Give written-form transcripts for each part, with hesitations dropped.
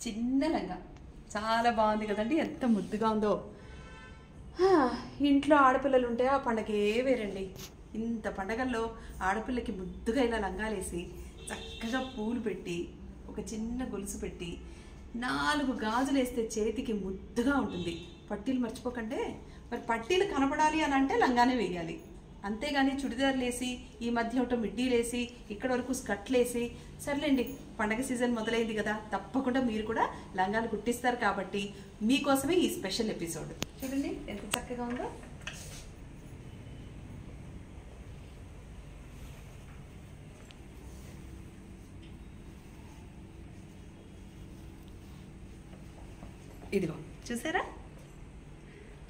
చిన్న లంగా చాలా బాగుంది కదండి, ఎంత ముద్దుగా ఉందో. ఇంట్లో ఆడపిల్లలు ఉంటే ఆ పండగే వేరండి. ఇంత పండగల్లో ఆడపిల్లకి ముద్దుగా ఇలా లంగాలేసి చక్కగా పూలు పెట్టి ఒక చిన్న గొలుసు పెట్టి 4 గాజులు వేస్తే చేతికి ముద్దుగా ఉంటుంది. పట్టీలు మర్చిపోకండి. మరి పట్టీలు కనపడాలి అని అంటే లంగానే వేయాలి, అంతేగాని చుడిదార్లు వేసి ఈ మధ్య ఒకటో మిడ్డీలు వేసి ఇక్కడ వరకు స్కర్ట్లు వేసి సర్లేండి, పండగ సీజన్ మొదలైంది కదా, తప్పకుండా మీరు కూడా లంగాలు కుట్టిస్తారు కాబట్టి మీకోసమే ఈ స్పెషల్ ఎపిసోడ్. చూడండి ఎంత చక్కగా ఉందో. ఇదిగో చూసారా,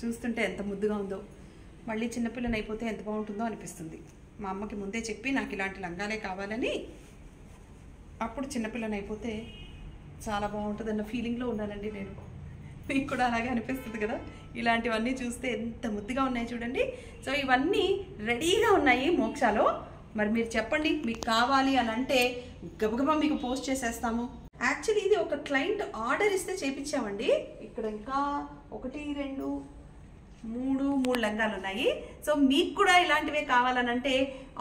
చూస్తుంటే ఎంత ముద్దుగా ఉందో. మళ్ళీ చిన్నపిల్లని అయిపోతే ఎంత బాగుంటుందో అనిపిస్తుంది. మా అమ్మకి ముందే చెప్పి నాకు ఇలాంటి లంగాలే కావాలని, అప్పుడు చిన్నపిల్లని అయిపోతే చాలా బాగుంటుందన్న ఫీలింగ్లో ఉన్నానండి నేను. మీకు కూడా అలాగే అనిపిస్తుంది కదా, ఇలాంటివన్నీ చూస్తే ఎంత ముద్దుగా ఉన్నాయి చూడండి. సో ఇవన్నీ రెడీగా ఉన్నాయి మోక్షాలో. మరి మీరు చెప్పండి, మీకు కావాలి అని అంటే గబగబా మీకు పోస్ట్ చేసేస్తాము. యాక్చువల్లీ ఇది ఒక క్లయింట్ ఆర్డర్ ఇస్తే చేయించామండి. ఇక్కడ ఇంకా 1 2 3 లంగాలు ఉన్నాయి. సో మీకు కూడా ఇలాంటివే కావాలనంటే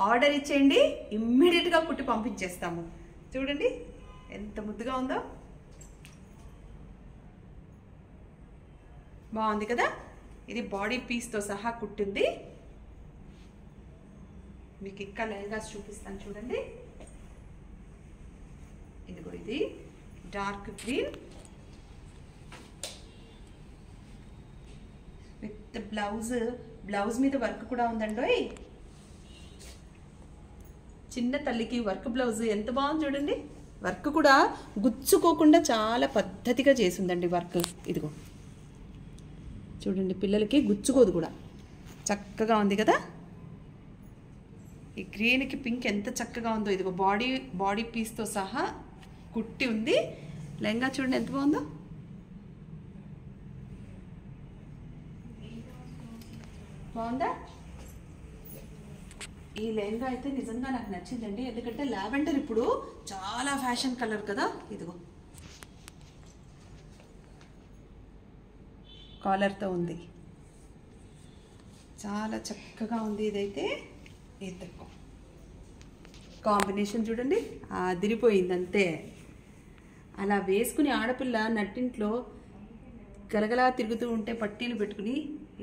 ఆర్డర్ ఇచ్చేయండి, ఇమ్మీడియట్గా కుట్టి పంపించేస్తాము. చూడండి ఎంత ముద్దుగా ఉందో, బాగుంది కదా. ఇది బాడీ పీస్తో సహా కుట్టింది. మీకు ఇంకా లెహంగాస్ చూపిస్తాను చూడండి. ఇదిగో ఇది డార్క్ గ్రీన్ విత్ బ్లౌజ్ మీద వర్క్ కూడా ఉందండి. చిన్న తల్లికి వర్క్ బ్లౌజ్ ఎంత బాగుంది చూడండి. వర్క్ కూడా గుచ్చుకోకుండా చాలా పద్ధతిగా చేసిందండి వర్క్. ఇదిగో చూడండి, పిల్లలకి గుచ్చుకోదు కూడా, చక్కగా ఉంది కదా. ఈ గ్రీన్కి పింక్ ఎంత చక్కగా ఉందో. ఇదిగో బాడీ పీస్తో సహా కుట్టి ఉంది. లెహంగా చూడండి ఎంత బాగుందో. బాగుందా? ఈ లెహంగా అయితే నిజంగా నాకు నచ్చిందండి, ఎందుకంటే లావెండర్ ఇప్పుడు చాలా ఫ్యాషన్ కలర్ కదా. ఇదిగో కాలర్తో ఉంది, చాలా చక్కగా ఉంది. ఇదైతే ఇద్దరు కాంబినేషన్ చూడండి, అదిరిపోయింది అంతే. అలా వేసుకుని ఆడపిల్ల నట్టింట్లో గలగలా తిరుగుతూ ఉంటే పట్టీలు పెట్టుకుని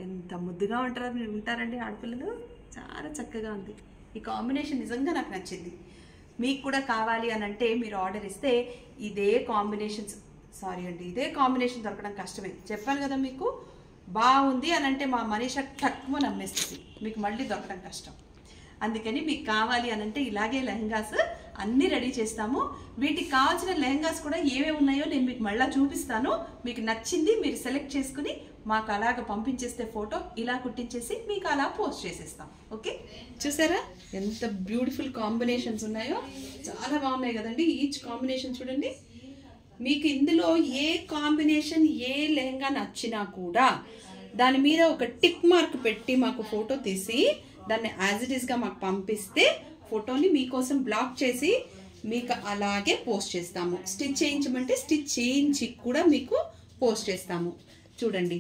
ఎంత ముద్దుగా ఉంటారండి ఆడపిల్లలు. చాలా చక్కగా ఉంది. ఈ కాంబినేషన్ నిజంగా నాకు నచ్చింది. మీకు కూడా కావాలి అని అంటే మీరు ఆర్డర్ ఇస్తే ఇదే కాంబినేషన్ దొరకడం కష్టమే. చెప్పాను కదా మీకు, బాగుంది అని అంటే మా మనీషా తక్కువ నమ్మేస్తుంది, మీకు మళ్ళీ దొరకడం కష్టం. అందుకని మీకు కావాలి అని అంటే ఇలాగే లెహంగాస్ అన్నీ రెడీ చేస్తాము. వీటికి కావాల్సిన లెహంగాస్ కూడా ఏమేమి ఉన్నాయో నేను మీకు మళ్ళీ చూపిస్తాను. మీకు నచ్చింది మీరు సెలెక్ట్ చేసుకుని మాకు అలాగ పంపించేస్తే ఫోటో ఇలా కుట్టించేసి మీకు అలా పోస్ట్ చేసేస్తాం. ఓకే, చూసారా ఎంత బ్యూటిఫుల్ కాంబినేషన్స్ ఉన్నాయో, చాలా బాగున్నాయి కదండి. ఈచ్ కాంబినేషన్ చూడండి. మీకు ఇందులో ఏ కాంబినేషన్ ఏ లెహంగా నచ్చినా కూడా దాని మీద ఒక టిక్ మార్క్ పెట్టి మాకు ఫోటో తీసి దాన్ని యాజ్ ఇట్ ఈస్గా మాకు పంపిస్తే ఫోటోని మీకోసం బ్లాక్ చేసి మీకు అలాగే పోస్ట్ చేస్తాము. స్టిచ్ చేయించమంటే స్టిచ్ చేయించి కూడా మీకు పోస్ట్ చేస్తాము. చూడండి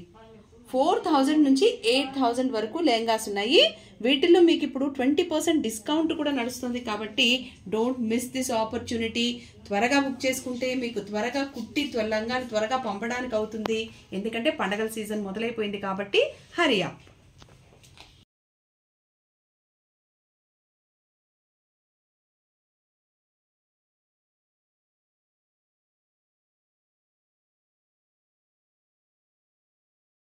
4000 నుంచి 8000 వరకు లెహంగాస్ ఉన్నాయి. వీటిల్లో మీకు ఇప్పుడు 20% డిస్కౌంట్ కూడా నడుస్తుంది. కాబట్టి డోంట్ మిస్ దిస్ ఆపర్చునిటీ. త్వరగా బుక్ చేసుకుంటే మీకు త్వరగా కుట్టి లంగాలు త్వరగా పంపడానికి అవుతుంది. ఎందుకంటే పండగల సీజన్ మొదలైపోయింది కాబట్టి హరీ అప్.